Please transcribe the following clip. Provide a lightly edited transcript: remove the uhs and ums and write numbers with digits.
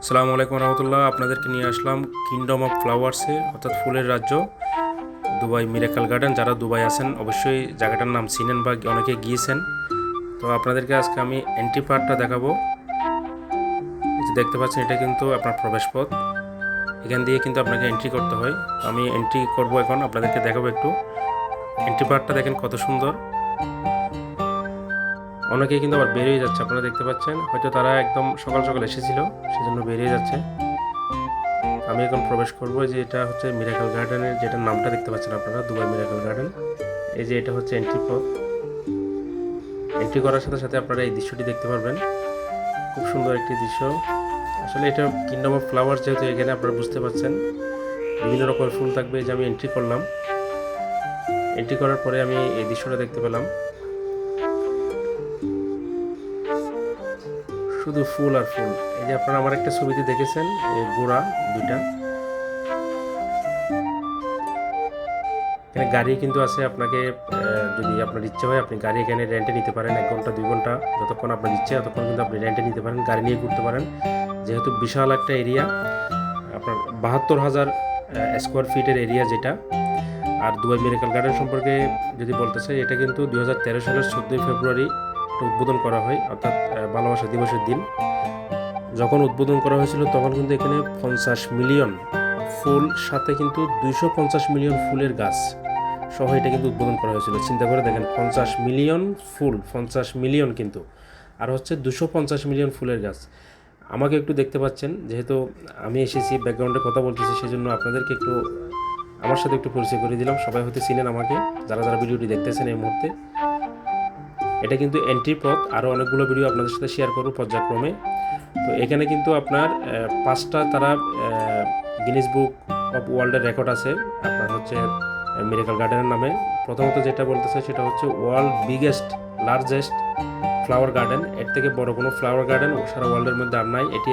আসসালামু আলাইকুম রহমতুল্লাহ। আপনাদেরকে নিয়ে আসলাম কিংডম অফ ফ্লাওয়ার্সে, অর্থাৎ ফুলের রাজ্য, দুবাই মিরাকল গার্ডেন। যারা দুবাই আছেন অবশ্যই জায়গাটার নাম চিনেন বা অনেকে গিয়েছেন। তো আপনাদেরকে আজকে আমি এন্ট্রি পার্টটা দেখাবো। এই যে দেখতে পাচ্ছেন, এটা কিন্তু আপনার প্রবেশ পথ। এখান দিয়ে কিন্তু আপনাকে এন্ট্রি করতে হয়। তো আমি এন্ট্রি করব এখন, আপনাদেরকে দেখাবো একটু। এন্ট্রি পার্টটা দেখেন কত সুন্দর। অনেকেই কিন্তু আবার বেরিয়ে যাচ্ছে, আপনারা দেখতে পাচ্ছেন। হয়তো তারা একদম সকাল সকাল এসেছিল, সেজন্য বেরিয়ে যাচ্ছে। আমি এখন প্রবেশ করব। যে এটা হচ্ছে মিরাকল গার্ডেনের, যেটা নামটা দেখতে পাচ্ছেন আপনারা, দুবাই মিরাকল গার্ডেন। এই যে এটা হচ্ছে এন্ট্রি পথ। এন্ট্রি করার সাথে সাথে আপনারা এই দৃশ্যটি দেখতে পারবেন। খুব সুন্দর একটি দৃশ্য। আসলে এটা কিংডম অফ ফ্লাওয়ার, যেহেতু এখানে আপনারা বুঝতে পারছেন বিভিন্ন রকমের ফুল থাকবে। এই যে আমি এন্ট্রি করলাম, এন্ট্রি করার পরে আমি এই দৃশ্যটা দেখতে পেলাম। শুধু ফুল আর ফুল। এই যে আপনারা আমার একটা ছবিতে দেখেছেন, এই গোড়া দুইটা। এখানে গাড়ি কিন্তু আছে। আপনাকে যদি আপনার ইচ্ছে হয় আপনি গাড়ি এখানে রেন্টে নিতে পারেন। 1 ঘন্টা 2 ঘন্টা যতক্ষণ আপনার ইচ্ছে ততক্ষণ কিন্তু আপনি রেন্টে নিতে পারেন, গাড়ি নিয়ে ঘুরতে পারেন। যেহেতু বিশাল একটা এরিয়া, আপনার 72,000 স্কোয়ার ফিটের এরিয়া যেটা। আর দুবাই মিরাকল গার্ডেন সম্পর্কে যদি বলতে চাই, এটা কিন্তু 2013 সালের 14ই ফেব্রুয়ারি উদ্বোধন করা হয়, অর্থাৎ ভালোবাসা দিবসের দিন। যখন উদ্বোধন করা হয়েছিল তখন কিন্তু এখানে 50 মিলিয়ন ফুল, সাথে কিন্তু 250 মিলিয়ন ফুলের গাছ সহ এটা কিন্তু উদ্বোধন করা হয়েছিল। চিন্তা করে দেখেন, 50 মিলিয়ন ফুল, 50 মিলিয়ন কিন্তু, আর হচ্ছে 250 মিলিয়ন ফুলের গাছ। আমাকে একটু দেখতে পাচ্ছেন, যেহেতু আমি এসেছি ব্যাকগ্রাউন্ডে কথা বলতেছি, সেজন্য আপনাদেরকে একটু আমার সাথে একটু পরিচয় করে দিলাম। সবাই হয়তো চিনেন আমাকে, যারা যারা ভিডিওটি দেখতেছেন এই মুহূর্তে। এটা কিন্তু এন্ট্রি পথ। আরও অনেকগুলো ভিডিও আপনাদের সাথে শেয়ার করব পর্যায়ক্রমে। তো এখানে কিন্তু আপনার 5টা তারা গিনেস বুক অফ ওয়ার্ল্ডের রেকর্ড আছে আপনার হচ্ছে মিরাকল গার্ডেনের নামে। প্রথমত যেটা বলতে চাই সেটা হচ্ছে world biggest largest flower garden. এর থেকে বড় কোনো ফ্লাওয়ার গার্ডেন সারা ওয়ার্ল্ডের মধ্যে আর নাই। এটি